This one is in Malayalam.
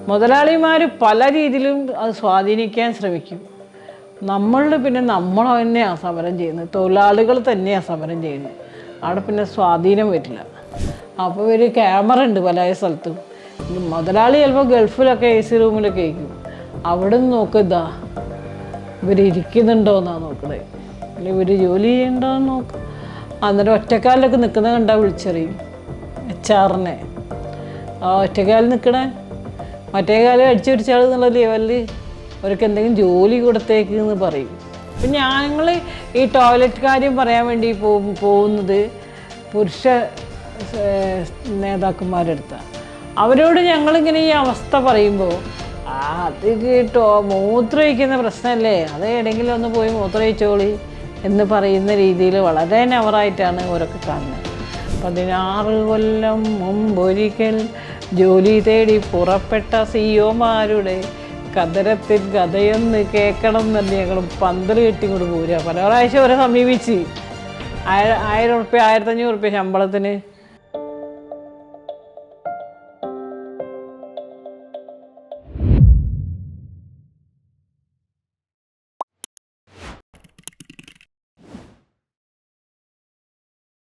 മുതലാളിമാർ പല രീതിയിലും അത് സ്വാധീനിക്കാൻ ശ്രമിക്കും. പിന്നെ നമ്മൾ തന്നെയാണ് സമരം ചെയ്യുന്നത്, തൊഴിലാളികൾ തന്നെയാണ് സമരം ചെയ്യുന്നത്. അവിടെ പിന്നെ സ്വാധീനം വരില്ല. അപ്പോൾ ഒരു ക്യാമറ ഉണ്ട് പല സ്ഥലത്തും. മുതലാളി ചിലപ്പോൾ ഗൾഫിലൊക്കെ AC റൂമിലൊക്കെ ആയിരിക്കും. അവിടെ നിന്ന് നോക്കുക, ഇവരിയ്ക്കുന്നുണ്ടോയെന്നാണ് നോക്കണേ, അല്ലെങ്കിൽ ഇവർ ജോലി ചെയ്യണ്ടോയെന്ന് നോക്കുക. അന്നേരം ഒറ്റക്കാലിലൊക്കെ നിൽക്കുന്നത് കണ്ടാൽ വിളിച്ചറിയും HR-നെ. ഒറ്റക്കാലിൽ നിൽക്കണേ, മറ്റേ കാലം അടിച്ചു പിടിച്ചാൾ എന്നുള്ള ലെവലിൽ അവർക്ക് എന്തെങ്കിലും ജോലി കൊടുത്തേക്കെന്ന് പറയും. അപ്പം ഞങ്ങൾ ഈ ടോയ്ലറ്റ് കാര്യം പറയാൻ വേണ്ടി പോകുന്നത് പുരുഷ നേതാക്കന്മാരുടെ അടുത്താണ്. അവരോട് ഞങ്ങളിങ്ങനെ ഈ അവസ്ഥ പറയുമ്പോൾ അത് മൂത്രമൊഴിക്കുന്ന പ്രശ്നമല്ലേ, അത് എവിടെയെങ്കിലും ഒന്ന് പോയി മൂത്രമൊഴിച്ചോളി എന്ന് പറയുന്ന രീതിയിൽ വളരെ നവറായിട്ടാണ് അവരൊക്കെ കാണുന്നത്. 16 കൊല്ലം മുമ്പൊരിക്കൽ ജോലി തേടി പുറപ്പെട്ട CEO-മാരുടെ കതരത്തിൽ കഥയൊന്ന് കേൾക്കണം എന്നല്ല ഞങ്ങൾ പന്തൽ കെട്ടിക്കൊണ്ട് പോരുക. പല പ്രാവശ്യം അവരെ സമീപിച്ച് 1000 ഉറുപ്പ്യ 1500 ഉറുപ്പ്യ ശമ്പളത്തിന്